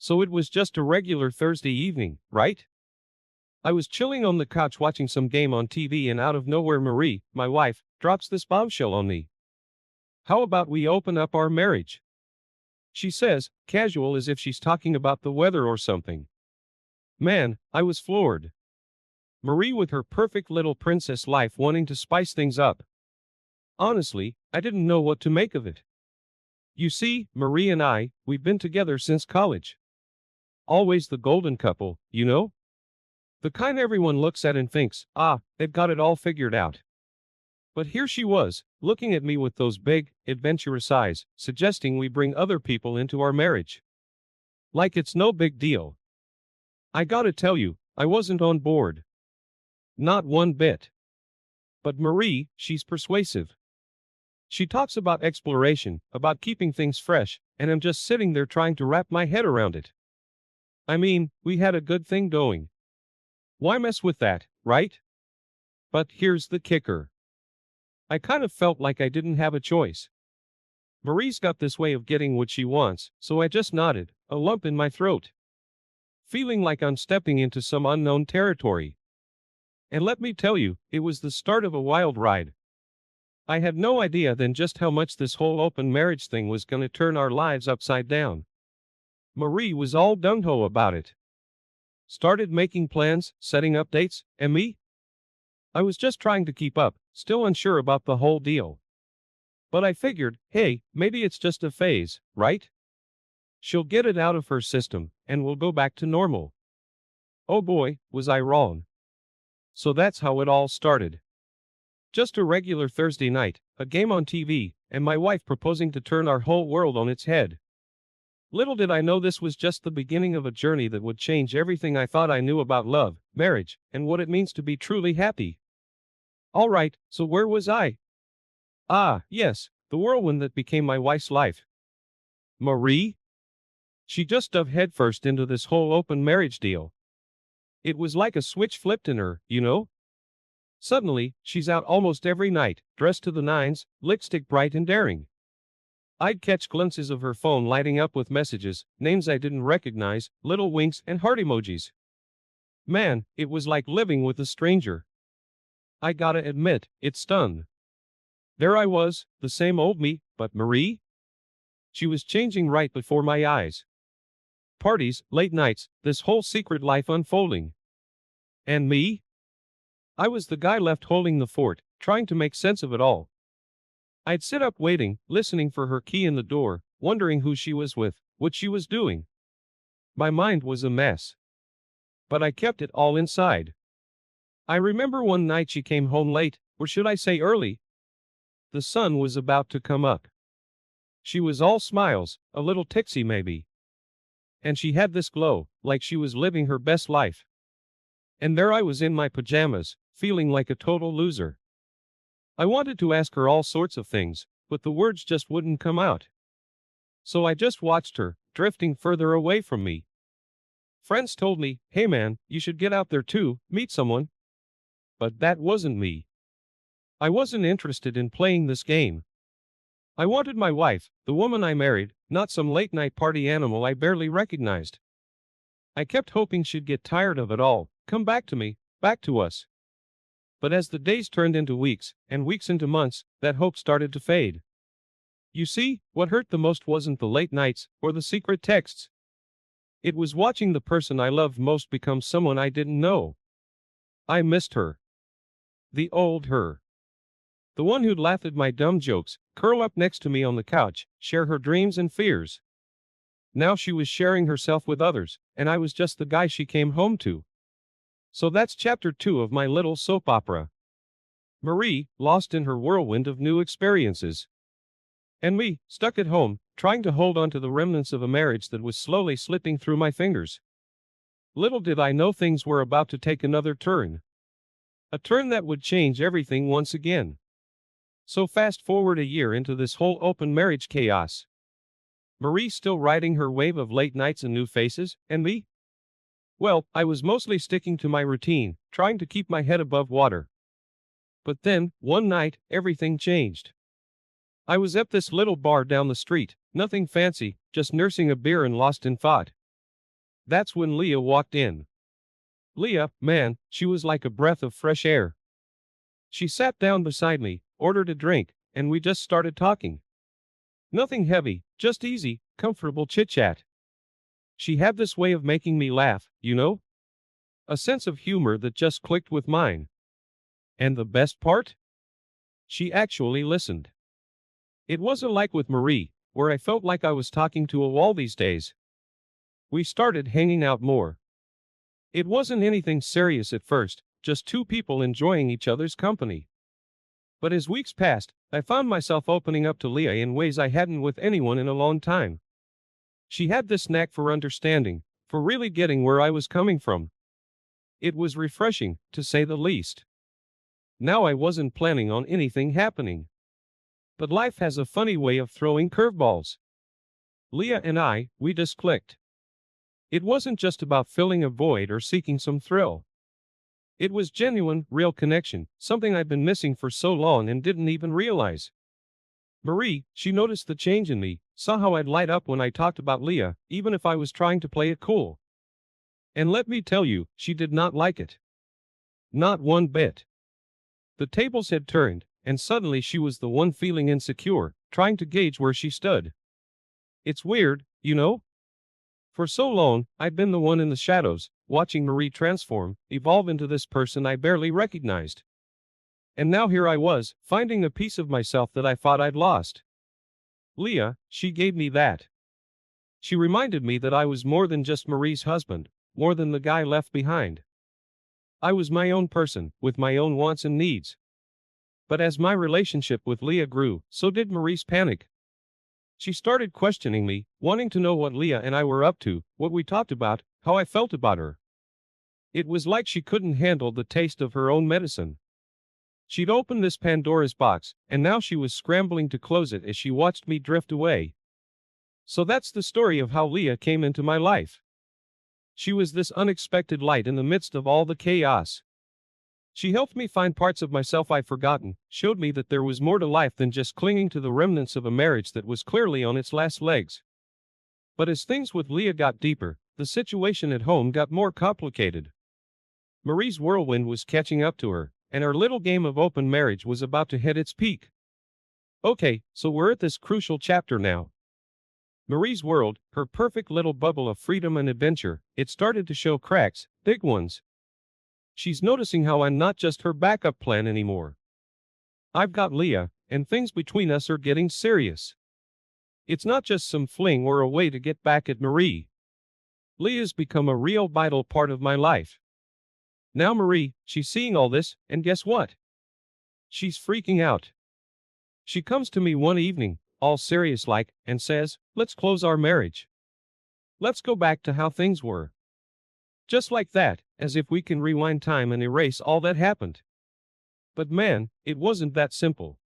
So it was just a regular Thursday evening, right? I was chilling on the couch watching some game on TV and out of nowhere Marie, my wife, drops this bombshell on me. How about we open up our marriage? She says, casual as if she's talking about the weather or something. Man, I was floored. Marie with her perfect little princess life wanting to spice things up. Honestly, I didn't know what to make of it. You see, Marie and we've been together since college. Always the golden couple, you know? The kind everyone looks at and thinks, they've got it all figured out. But here she was, looking at me with those big, adventurous eyes, suggesting we bring other people into our marriage. Like it's no big deal. I gotta tell you, I wasn't on board. Not one bit. But Marie, she's persuasive. She talks about exploration, about keeping things fresh, and I'm just sitting there trying to wrap my head around it. I mean, we had a good thing going. Why mess with that, right? But here's the kicker. I kind of felt like I didn't have a choice. Marie's got this way of getting what she wants, so I just nodded, a lump in my throat. Feeling like I'm stepping into some unknown territory. And let me tell you, it was the start of a wild ride. I had no idea then just how much this whole open marriage thing was gonna turn our lives upside down. Marie was all gung-ho about it. Started making plans, setting up dates, and me? I was just trying to keep up, still unsure about the whole deal. But I figured, hey, maybe it's just a phase, right? She'll get it out of her system, and we'll go back to normal. Oh boy, was I wrong. So that's how it all started. Just a regular Thursday night, a game on TV, and my wife proposing to turn our whole world on its head. Little did I know this was just the beginning of a journey that would change everything I thought I knew about love, marriage, and what it means to be truly happy. Alright, so where was I? Yes, the whirlwind that became my wife's life. Marie? She just dove headfirst into this whole open marriage deal. It was like a switch flipped in her, you know? Suddenly, she's out almost every night, dressed to the nines, lipstick bright and daring. I'd catch glimpses of her phone lighting up with messages, names I didn't recognize, little winks and heart emojis. Man, it was like living with a stranger. I gotta admit, it stunned. There I was, the same old me, but Marie? She was changing right before my eyes. Parties, late nights, this whole secret life unfolding. And me? I was the guy left holding the fort, trying to make sense of it all. I'd sit up waiting, listening for her key in the door, wondering who she was with, what she was doing. My mind was a mess. But I kept it all inside. I remember one night she came home late, or should I say early? The sun was about to come up. She was all smiles, a little tipsy maybe. And she had this glow, like she was living her best life. And there I was in my pajamas, feeling like a total loser. I wanted to ask her all sorts of things, but the words just wouldn't come out. So I just watched her, drifting further away from me. Friends told me, hey man, you should get out there too, meet someone. But that wasn't me. I wasn't interested in playing this game. I wanted my wife, the woman I married, not some late-night party animal I barely recognized. I kept hoping she'd get tired of it all, come back to me, back to us. But as the days turned into weeks, and weeks into months, that hope started to fade. You see, what hurt the most wasn't the late nights, or the secret texts. It was watching the person I loved most become someone I didn't know. I missed her. The old her. The one who'd laugh at my dumb jokes, curl up next to me on the couch, share her dreams and fears. Now she was sharing herself with others, and I was just the guy she came home to. So that's chapter 2 of my little soap opera. Marie, lost in her whirlwind of new experiences. And me, stuck at home, trying to hold on to the remnants of a marriage that was slowly slipping through my fingers. Little did I know things were about to take another turn. A turn that would change everything once again. So fast forward a year into this whole open marriage chaos. Marie still riding her wave of late nights and new faces, and me? Well, I was mostly sticking to my routine, trying to keep my head above water. But then, one night, everything changed. I was at this little bar down the street, nothing fancy, just nursing a beer and lost in thought. That's when Leah walked in. Leah, man, she was like a breath of fresh air. She sat down beside me, ordered a drink, and we just started talking. Nothing heavy, just easy, comfortable chit-chat. She had this way of making me laugh, you know? A sense of humor that just clicked with mine. And the best part? She actually listened. It wasn't like with Marie, where I felt like I was talking to a wall these days. We started hanging out more. It wasn't anything serious at first, just two people enjoying each other's company. But as weeks passed, I found myself opening up to Leah in ways I hadn't with anyone in a long time. She had this knack for understanding, for really getting where I was coming from. It was refreshing, to say the least. Now I wasn't planning on anything happening. But life has a funny way of throwing curveballs. Leah and we just clicked. It wasn't just about filling a void or seeking some thrill. It was genuine, real connection, something I'd been missing for so long and didn't even realize. Marie, she noticed the change in me, saw how I'd light up when I talked about Leah, even if I was trying to play it cool. And let me tell you, she did not like it. Not one bit. The tables had turned, and suddenly she was the one feeling insecure, trying to gauge where she stood. It's weird, you know? For so long, I'd been the one in the shadows, watching Marie transform, evolve into this person I barely recognized. And now here I was, finding a piece of myself that I thought I'd lost. Leah, she gave me that. She reminded me that I was more than just Marie's husband, more than the guy left behind. I was my own person, with my own wants and needs. But as my relationship with Leah grew, so did Marie's panic. She started questioning me, wanting to know what Leah and I were up to, what we talked about, how I felt about her. It was like she couldn't handle the taste of her own medicine. She'd opened this Pandora's box, and now she was scrambling to close it as she watched me drift away. So that's the story of how Leah came into my life. She was this unexpected light in the midst of all the chaos. She helped me find parts of myself I'd forgotten, showed me that there was more to life than just clinging to the remnants of a marriage that was clearly on its last legs. But as things with Leah got deeper, the situation at home got more complicated. Marie's whirlwind was catching up to her, and our little game of open marriage was about to hit its peak. Okay, so we're at this crucial chapter now. Marie's world, her perfect little bubble of freedom and adventure, it started to show cracks, big ones. She's noticing how I'm not just her backup plan anymore. I've got Leah, and things between us are getting serious. It's not just some fling or a way to get back at Marie. Leah's become a real vital part of my life. Now Marie, she's seeing all this, and guess what? She's freaking out. She comes to me one evening, all serious-like, and says, "Let's close our marriage. Let's go back to how things were." Just like that, as if we can rewind time and erase all that happened. But man, it wasn't that simple.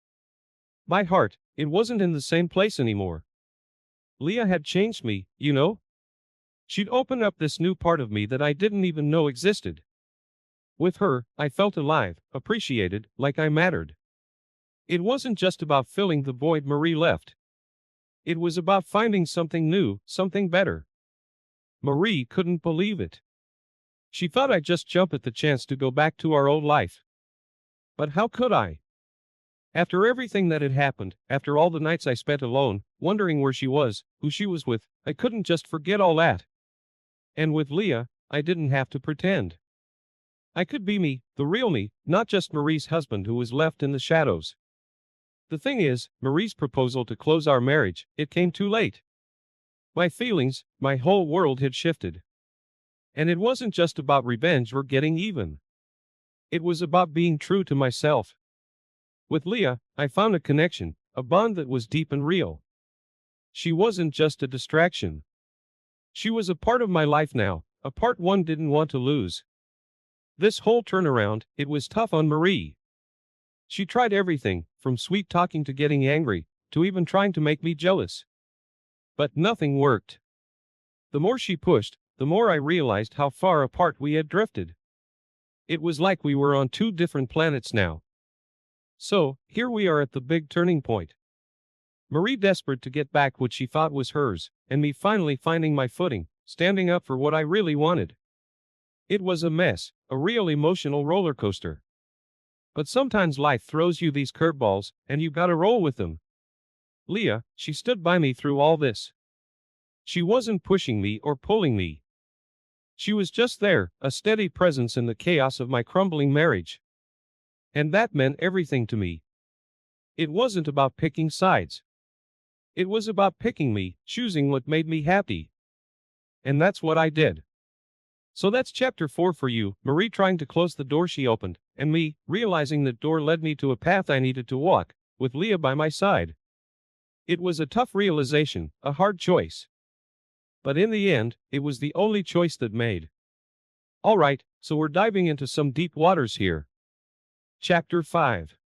My heart, it wasn't in the same place anymore. Leah had changed me, you know? She'd opened up this new part of me that I didn't even know existed. With her, I felt alive, appreciated, like I mattered. It wasn't just about filling the void Marie left. It was about finding something new, something better. Marie couldn't believe it. She thought I'd just jump at the chance to go back to our old life. But how could I? After everything that had happened, after all the nights I spent alone, wondering where she was, who she was with, I couldn't just forget all that. And with Leah, I didn't have to pretend. I could be me, the real me, not just Marie's husband who was left in the shadows. The thing is, Marie's proposal to close our marriage, it came too late. My feelings, my whole world had shifted. And it wasn't just about revenge or getting even. It was about being true to myself. With Leah, I found a connection, a bond that was deep and real. She wasn't just a distraction. She was a part of my life now, a part one didn't want to lose. This whole turnaround, it was tough on Marie. She tried everything, from sweet talking to getting angry, to even trying to make me jealous. But nothing worked. The more she pushed, the more I realized how far apart we had drifted. It was like we were on two different planets now. So, here we are at the big turning point. Marie desperate to get back what she thought was hers, and me finally finding my footing, standing up for what I really wanted. It was a mess, a real emotional roller coaster. But sometimes life throws you these curveballs, and you gotta roll with them. Leah, she stood by me through all this. She wasn't pushing me or pulling me. She was just there, a steady presence in the chaos of my crumbling marriage. And that meant everything to me. It wasn't about picking sides. It was about picking me, choosing what made me happy. And that's what I did. So that's chapter 4 for you, Marie trying to close the door she opened, and me, realizing that door led me to a path I needed to walk, with Leah by my side. It was a tough realization, a hard choice. But in the end, it was the only choice that made. Alright, so we're diving into some deep waters here. Chapter 5.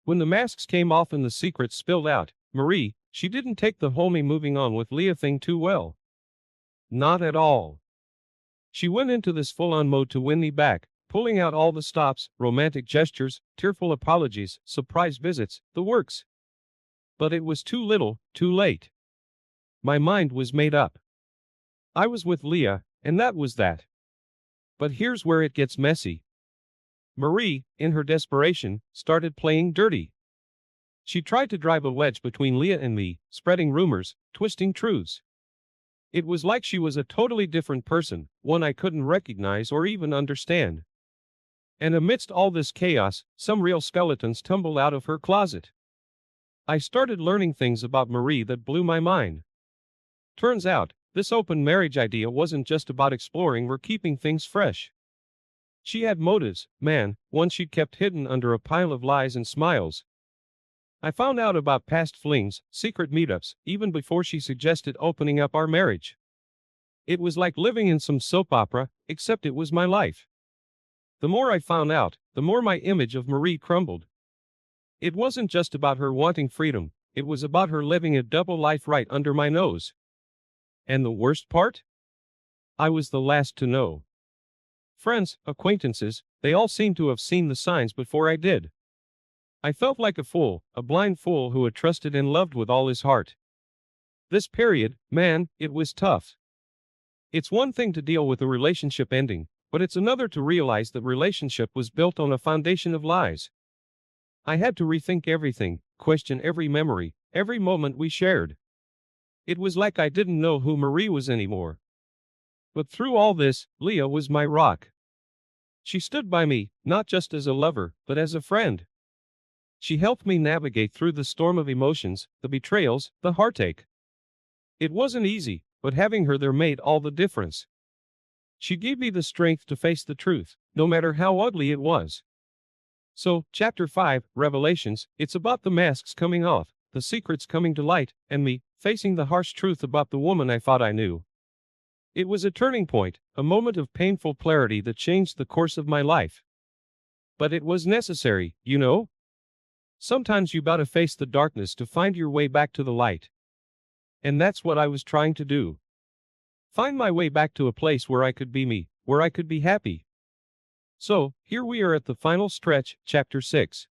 When the masks came off and the secrets spilled out, Marie, she didn't take the whole me moving on with Leah thing too well. Not at all. She went into this full-on mode to win me back, pulling out all the stops, romantic gestures, tearful apologies, surprise visits, the works. But it was too little, too late. My mind was made up. I was with Leah, and that was that. But here's where it gets messy. Marie, in her desperation, started playing dirty. She tried to drive a wedge between Leah and me, spreading rumors, twisting truths. It was like she was a totally different person, one I couldn't recognize or even understand. And amidst all this chaos, some real skeletons tumbled out of her closet. I started learning things about Marie that blew my mind. Turns out, this open marriage idea wasn't just about exploring or keeping things fresh. She had motives, man, ones she'd kept hidden under a pile of lies and smiles. I found out about past flings, secret meetups, even before she suggested opening up our marriage. It was like living in some soap opera, except it was my life. The more I found out, the more my image of Marie crumbled. It wasn't just about her wanting freedom, it was about her living a double life right under my nose. And the worst part? I was the last to know. Friends, acquaintances, they all seemed to have seen the signs before I did. I felt like a fool, a blind fool who had trusted and loved with all his heart. This period, man, it was tough. It's one thing to deal with a relationship ending, but it's another to realize that relationship was built on a foundation of lies. I had to rethink everything, question every memory, every moment we shared. It was like I didn't know who Marie was anymore. But through all this, Leah was my rock. She stood by me, not just as a lover, but as a friend. She helped me navigate through the storm of emotions, the betrayals, the heartache. It wasn't easy, but having her there made all the difference. She gave me the strength to face the truth, no matter how ugly it was. So, Chapter 5, Revelations, it's about the masks coming off, the secrets coming to light, and me, facing the harsh truth about the woman I thought I knew. It was a turning point, a moment of painful clarity that changed the course of my life. But it was necessary, you know? Sometimes you gotta face the darkness to find your way back to the light. And that's what I was trying to do. Find my way back to a place where I could be me, where I could be happy. So, here we are at the final stretch, Chapter 6.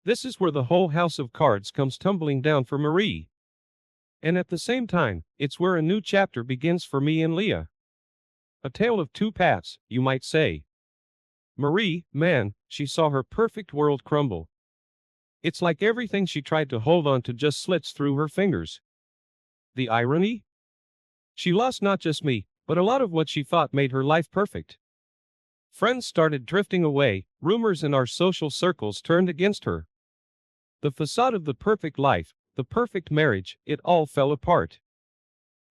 This is where the whole house of cards comes tumbling down for Marie. And at the same time, it's where a new chapter begins for me and Leah. A tale of two paths, you might say. Marie, man, she saw her perfect world crumble. It's like everything she tried to hold on to just slips through her fingers. The irony? She lost not just me, but a lot of what she thought made her life perfect. Friends started drifting away, rumors in our social circles turned against her. The facade of the perfect life, the perfect marriage, it all fell apart.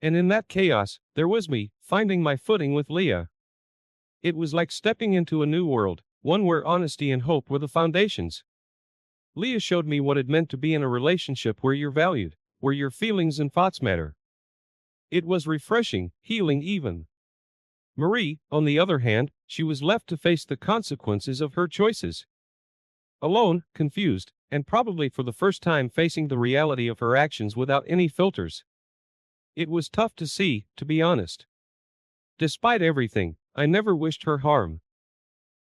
And in that chaos, there was me, finding my footing with Leah. It was like stepping into a new world, one where honesty and hope were the foundations. Leah showed me what it meant to be in a relationship where you're valued, where your feelings and thoughts matter. It was refreshing, healing even. Marie, on the other hand, she was left to face the consequences of her choices. Alone, confused, and probably for the first time facing the reality of her actions without any filters. It was tough to see, to be honest. Despite everything, I never wished her harm.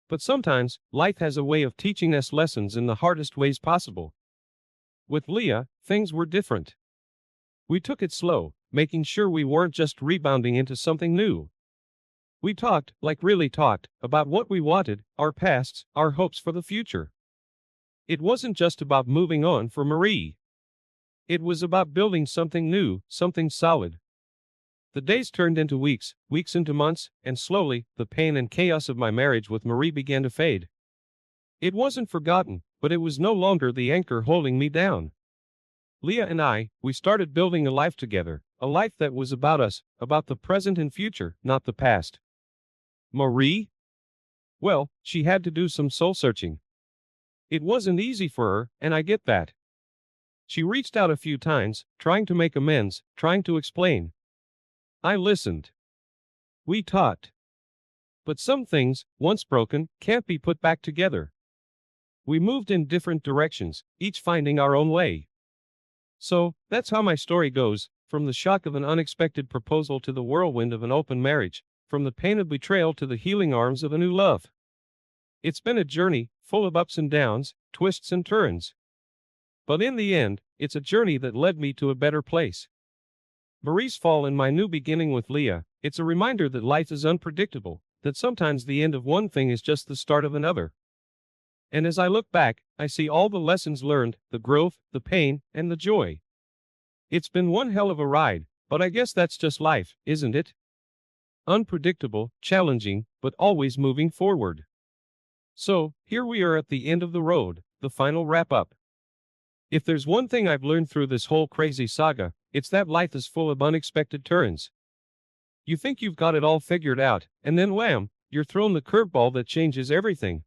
But sometimes, life has a way of teaching us lessons in the hardest ways possible. With Leah, things were different. We took it slow, making sure we weren't just rebounding into something new. We talked, like really talked, about what we wanted, our pasts, our hopes for the future. It wasn't just about moving on for Marie. It was about building something new, something solid. The days turned into weeks, weeks into months, and slowly, the pain and chaos of my marriage with Marie began to fade. It wasn't forgotten, but it was no longer the anchor holding me down. Leah and I, we started building a life together, a life that was about us, about the present and future, not the past. Marie? Well, she had to do some soul searching. It wasn't easy for her, and I get that. She reached out a few times, trying to make amends, trying to explain. I listened. We talked. But some things, once broken, can't be put back together. We moved in different directions, each finding our own way. So, that's how my story goes, from the shock of an unexpected proposal to the whirlwind of an open marriage, from the pain of betrayal to the healing arms of a new love. It's been a journey, full of ups and downs, twists and turns. But in the end, it's a journey that led me to a better place. Marie's fall and my new beginning with Leah, it's a reminder that life is unpredictable, that sometimes the end of one thing is just the start of another. And as I look back, I see all the lessons learned, the growth, the pain, and the joy. It's been one hell of a ride, but I guess that's just life, isn't it? Unpredictable, challenging, but always moving forward. So, here we are at the end of the road, the final wrap-up. If there's one thing I've learned through this whole crazy saga, it's that life is full of unexpected turns. You think you've got it all figured out, and then wham, you're thrown the curveball that changes everything.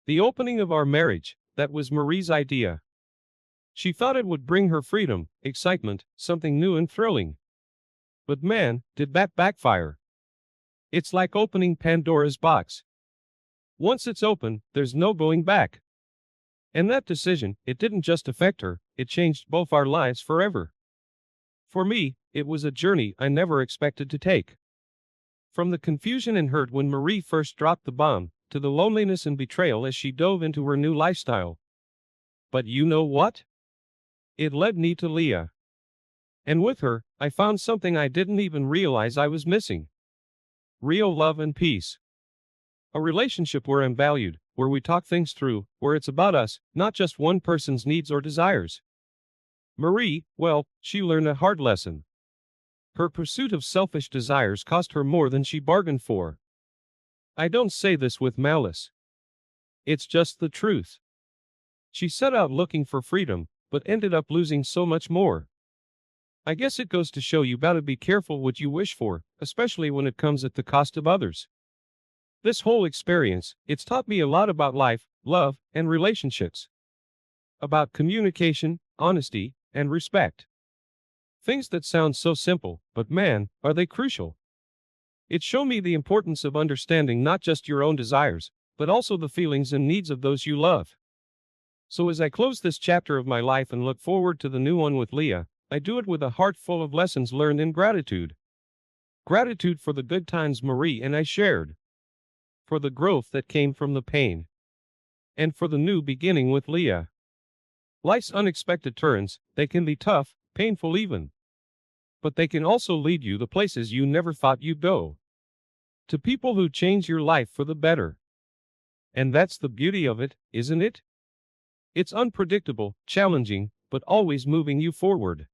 The opening of our marriage, that was Marie's idea. She thought it would bring her freedom, excitement, something new and thrilling. But man, did that backfire. It's like opening Pandora's box. Once it's open, there's no going back. And that decision, it didn't just affect her, it changed both our lives forever. For me, it was a journey I never expected to take. From the confusion and hurt when Marie first dropped the bomb, to the loneliness and betrayal as she dove into her new lifestyle. But you know what? It led me to Leah. And with her, I found something I didn't even realize I was missing. Real love and peace. A relationship where I'm valued, where we talk things through, where it's about us, not just one person's needs or desires. Marie, well, she learned a hard lesson. Her pursuit of selfish desires cost her more than she bargained for. I don't say this with malice. It's just the truth. She set out looking for freedom, but ended up losing so much more. I guess it goes to show you gotta be careful what you wish for, especially when it comes at the cost of others. This whole experience, it's taught me a lot about life, love, and relationships. About communication, honesty, and respect. Things that sound so simple, but man, are they crucial. It showed me the importance of understanding not just your own desires, but also the feelings and needs of those you love. So as I close this chapter of my life and look forward to the new one with Leah, I do it with a heart full of lessons learned and gratitude. Gratitude for the good times Marie and I shared. For the growth that came from the pain. And for the new beginning with Leah. Life's unexpected turns, they can be tough, painful even. But they can also lead you to places you never thought you'd go. To people who change your life for the better. And that's the beauty of it, isn't it? It's unpredictable, challenging, but always moving you forward.